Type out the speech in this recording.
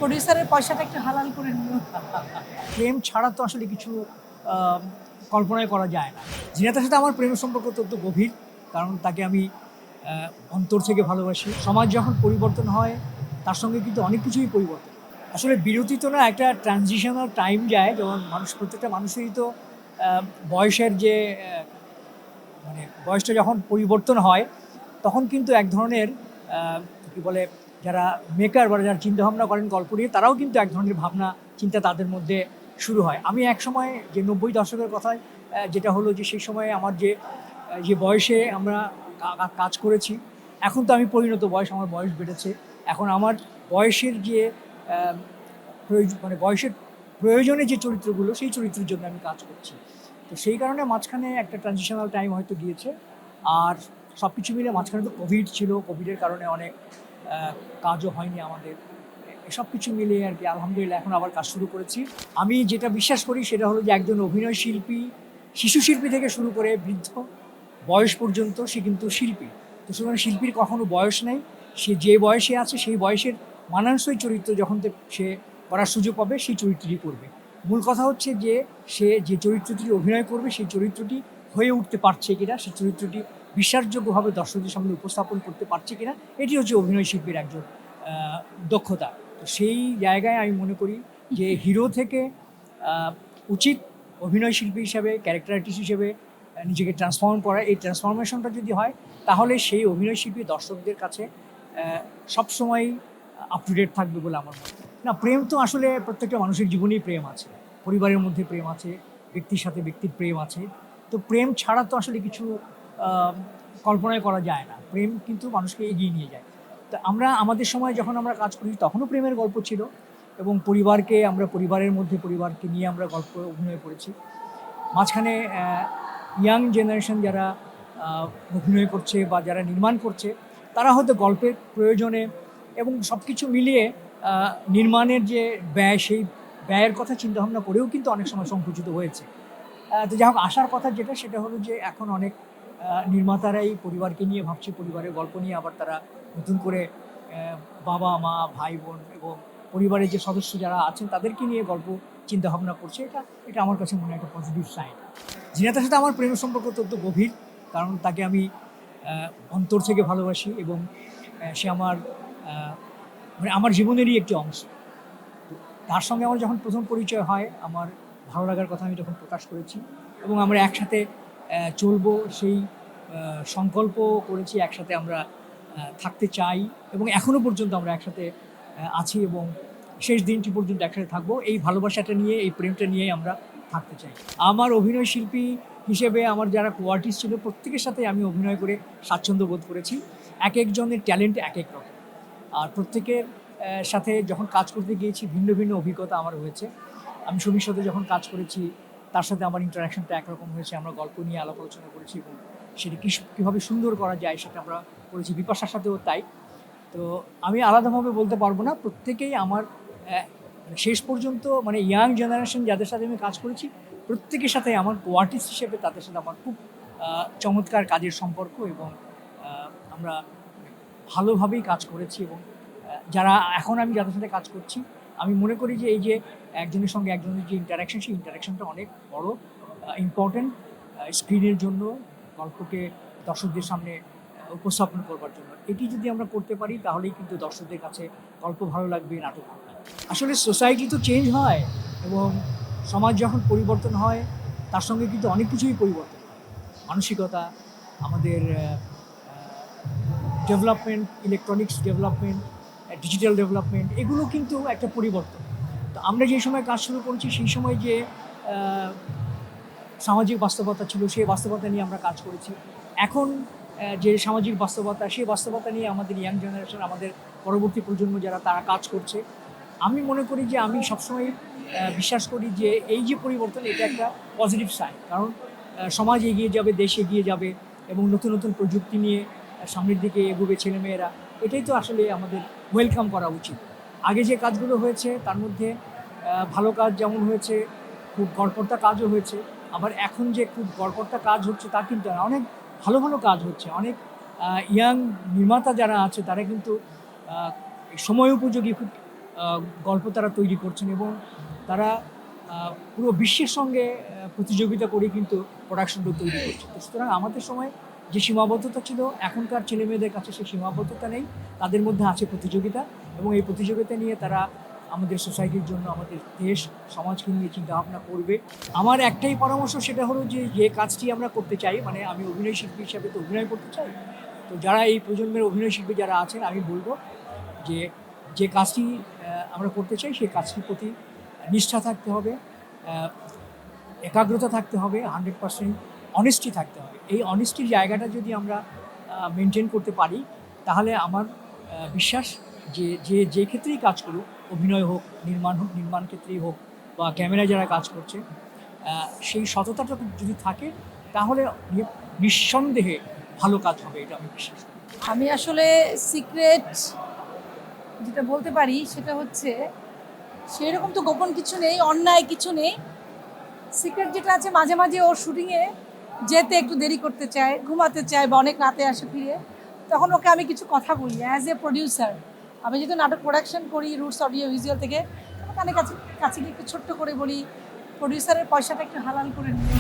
প্রোডিউসারের পয়সাটা একটু হালাল করে নিও। প্রেম ছাড়া তো আসলে কিছু আহ, কল্পনাই করা যায় না। জিনাতের সাথে আমার প্রেমের সম্পর্ক অত্যন্ত গভীর, কারণ তাকে আমি অন্তর থেকে ভালোবাসি। সমাজ যখন পরিবর্তন হয় তার সঙ্গে কিন্তু অনেক কিছুই পরিবর্তন হয়। আসলে বিরতি তো না, একটা ট্রানজিশনাল টাইম যায়, যেমন প্রত্যেকটা মানুষেরই তো আহ, বয়সের যে মানে বয়সটা যখন পরিবর্তন হয় তখন কিন্তু এক ধরনের কি বলে, যারা মেকার বা যারা চিন্তাভাবনা করেন গল্প নিয়ে, তারাও কিন্তু এক ধরনের ভাবনা চিন্তা তাদের মধ্যে শুরু হয়। আমি এক সময় যে 90 দশকের কথায় যেটা হলো যে সেই সময়ে আমার যে যে বয়সে আমরা কাজ করেছি, এখন তো আমি পরিণত বয়স, আমার বয়স বেড়েছে। এখন আমার বয়সের যে মানে বয়সের প্রয়োজনে যে চরিত্রগুলো, সেই চরিত্রের জন্য আমি কাজ করছি। তো সেই কারণে মাঝখানে একটা ট্রানজিশনাল টাইম হয়তো গিয়েছে। আর সব কিছু মিলে মাঝখানে তো কোভিড ছিল, কোভিডের কারণে অনেক কাজও হয়নি আমাদের। এসব কিছু মিলিয়ে আর কি আলহামদুলিল্লাহ এখন আবার কাজ শুরু করেছি। আমি যেটা বিশ্বাস করি সেটা হলো যে একজন অভিনয় শিল্পী, শিশু শিল্পী থেকে শুরু করে বৃদ্ধ বয়স পর্যন্ত সে কিন্তু শিল্পী। তো সুতরাং শিল্পীর কখনো বয়স নেই। সে যে বয়সে আছে সেই বয়সের মানানসই চরিত্র যখন সে করার সুযোগ পাবে সেই চরিত্রটি করবে। মূল কথা হচ্ছে যে সে যে চরিত্রটি অভিনয় করবে সেই চরিত্রটি হয়ে উঠতে পারছে কিনা, সেই চরিত্রটি বিশ্বাসযোগ্যভাবে দর্শকদের সামনে উপস্থাপন করতে পারছে কিনা, এটি হচ্ছে অভিনয় শিল্পীর একজন দক্ষতা। তো সেই জায়গায় আমি মনে করি যে হিরো থেকে উচিত অভিনয় শিল্পী হিসেবে, ক্যারেক্টার আর্টিস্ট হিসেবে নিজেকে ট্রান্সফর্ম করা। এই ট্রান্সফরমেশনটা যদি হয় তাহলে সেই অভিনয় শিল্পী দর্শকদের কাছে সবসময় আপ টু ডেট থাকবে বলে আমার মনে হয়। না, প্রেম তো আসলে প্রত্যেকটা মানুষের জীবনেই প্রেম আছে, পরিবারের মধ্যে প্রেম আছে, ব্যক্তির সাথে ব্যক্তির প্রেম আছে। তো প্রেম ছাড়া তো আসলে কিছু আহ, কল্পনাই করা যায় না। প্রেম কিন্তু মানুষকে এগিয়ে নিয়ে যায়। তো আমরা আমাদের সময় যখন আমরা কাজ করি তখনও প্রেমের গল্প ছিল, এবং পরিবারকে আমরা পরিবারের মধ্যে পরিবারকে নিয়ে আমরা গল্প অভিনয় করেছি। মাঝখানে ইয়াং জেনারেশন যারা অভিনয় করছে বা যারা নির্মাণ করছে, তারা হয়তো গল্পের প্রয়োজনে এবং সব কিছু মিলিয়ে নির্মাণের যে ব্যয়, সেই ব্যয়ের কথা চিন্তাভাবনা করেও কিন্তু অনেক সময় সংকুচিত হয়েছে। তো যাই হোক, আসার কথা যেটা সেটা হলো যে এখন অনেক নির্মাতারাই পরিবারকে নিয়ে ভাবছে, পরিবারের গল্প নিয়ে আবার তারা নতুন করে বাবা মা ভাই বোন এবং পরিবারের যে সদস্য যারা আছেন তাদেরকে নিয়ে গল্প চিন্তাভাবনা করছে। এটা এটা আমার কাছে মনে হয় একটা পজিটিভ সাইন। জিনাতের সাথে আমার প্রেমের সম্পর্ক অত্যন্ত গভীর, কারণ তাকে আমি অন্তর থেকে ভালোবাসি, এবং সে আমার মানে আমার জীবনেরই একটি অংশ। তো তার সঙ্গে আমার যখন প্রথম পরিচয় হয়, আমার ভালো লাগার কথা আমি তখন প্রকাশ করেছি, এবং আমরা একসাথে চলবো সেই সংকল্প করেছি। একসাথে আমরা থাকতে চাই, এবং এখনও পর্যন্ত আমরা একসাথে আছি, এবং শেষ দিনটি পর্যন্ত একসাথে থাকবো। এই ভালোবাসাটা নিয়ে, এই প্রেমটা নিয়েই আমরা থাকতে চাই। আমার অভিনয় শিল্পী হিসেবে আমার যারা কো আর্টিস্ট ছিল প্রত্যেকের সাথে আমি অভিনয় করে স্বাচ্ছন্দ্য বোধ করেছি। এক একজনের ট্যালেন্ট এক এক রকম, আর প্রত্যেকের সাথে যখন কাজ করতে গিয়েছি ভিন্ন ভিন্ন অভিজ্ঞতা আমার হয়েছে। আমি সমীর সাথে যখন কাজ করেছি তার সাথে আমার ইন্টারাকশনটা একরকম হয়েছে, আমরা গল্প নিয়ে আলাপ আলোচনা করেছি, এবং সেটা কীভাবে সুন্দর করা যায় সেটা আমরা করেছি। বিপাশার সাথেও তাই। তো আমি আলাদাভাবে বলতে পারবো না, প্রত্যেকেই আমার শেষ পর্যন্ত মানে ইয়াং জেনারেশন যাদের সাথে আমি কাজ করেছি প্রত্যেকের সাথে আমার কো আর্টিস্ট হিসেবে তাদের সাথে আমার খুব চমৎকার কাজের সম্পর্ক, এবং আমরা ভালোভাবেই কাজ করেছি। এবং যারা এখন আমি যাদের সাথে কাজ করছি, আমি মনে করি যে এই যে একজনের সঙ্গে একজনের যে ইন্টারাকশন, সেই ইন্টারাকশনটা অনেক বড় ইম্পর্ট্যান্ট স্ক্রিনের জন্য, গল্পকে দর্শকদের সামনে উপস্থাপন করবার জন্য। এটি যদি আমরা করতে পারি তাহলেই কিন্তু দর্শকদের কাছে গল্প ভালো লাগবে, নাটক ভালো লাগবে। আসলে সোসাইটি তো চেঞ্জ হয়, এবং সমাজ যখন পরিবর্তন হয় তার সঙ্গে কিন্তু অনেক কিছুই পরিবর্তন হয়। মানসিকতা, আমাদের development, electronics development, digital development, এগুলো কিন্তু একটা পরিবর্তন। তো আমরা যে সময় কাজ শুরু করেছি সেই সময় যে সামাজিক বাস্তবতা ছিল সেই বাস্তবতা নিয়ে আমরা কাজ করেছি। এখন যে সামাজিক বাস্তবতা, সেই বাস্তবতা নিয়ে আমাদের ইয়াং জেনারেশন, আমাদের পরবর্তী প্রজন্ম যারা, তারা কাজ করছে। আমি মনে করি যে আমি সবসময় বিশ্বাস করি যে এই যে পরিবর্তন, এটা একটা পজিটিভ সাইন। কারণ সমাজ এগিয়ে যাবে, দেশ এগিয়ে যাবে, এবং নতুন নতুন প্রযুক্তি নিয়ে সামনের দিকে এগোবে ছেলেমেয়েরা। এটাই তো আসলে আমাদের ওয়েলকাম করা উচিত। আগে যে কাজগুলো হয়েছে তার মধ্যে ভালো কাজ যেমন হয়েছে, খুব গড়পড়তা কাজও হয়েছে। আবার এখন যে খুব গড়পড়তা কাজ হচ্ছে তা কিন্তু না, অনেক ভালো ভালো কাজ হচ্ছে। অনেক ইয়াং নির্মাতা যারা আছে তারা কিন্তু সময় উপযোগী খুব গল্প তারা তৈরি করছেন এবং তারা পুরো বিশ্বের সঙ্গে প্রতিযোগিতা করে কিন্তু প্রোডাকশনটা তৈরি করছে। তো সুতরাং আমাদের সময় যে সীমাবদ্ধতা ছিল, এখনকার ছেলেমেয়েদের কাছে সেই সীমাবদ্ধতা নেই, তাদের মধ্যে আছে প্রতিযোগিতা এবং এই প্রতিযোগিতা নিয়ে তারা আমাদের সোসাইটির জন্য, আমাদের দেশ সমাজকে নিয়ে চিন্তাভাবনা করবে। আমার একটাই পরামর্শ, সেটা হলো যে কাজটি আমরা করতে চাই, মানে আমি অভিনয় শিল্পী হিসাবে তো অভিনয় করতে চাই, তো যারা এই প্রজন্মের অভিনয় শিল্পী যারা আছেন, আমি বলবো যে কাজটি আমরা করতে চাই সেই কাজটির প্রতি নিষ্ঠা থাকতে হবে, একাগ্রতা থাকতে হবে, 100% অনেস্টি থাকতে হবে। এই অনেস্টির জায়গাটা যদি আমরা মেনটেন করতে পারি, তাহলে আমার বিশ্বাস যে ক্ষেত্রেই কাজ করুক, অভিনয় হোক, নির্মাণ ক্ষেত্রেই হোক বা ক্যামেরায় যারা কাজ করছে, সেই সততাটা যদি থাকে তাহলে নিঃসন্দেহে ভালো কাজ হবে, এটা আমি বিশ্বাস করি। আমি আসলে সিক্রেট যেটা বলতে পারি সেটা হচ্ছে, সেরকম তো গোপন কিছু নেই, অন্যায় কিছু নেই। সিক্রেট যেটা আছে, মাঝে মাঝে ওর শুটিংয়ে যেতে একটু দেরি করতে চায়, ঘুমাতে চায় বা অনেক রাতে আসে ফিরে, তখন ওকে আমি কিছু কথা বলি অ্যাজ এ প্রডিউসার। আমি যেহেতু নাটক প্রোডাকশন করি রুটস অডিও ভিজুয়াল থেকে, কানে কাছে কাছে গিয়ে একটু ছোট্ট করে বলি, প্রডিউসারের পয়সাটা একটু হালাল করে নিয়ে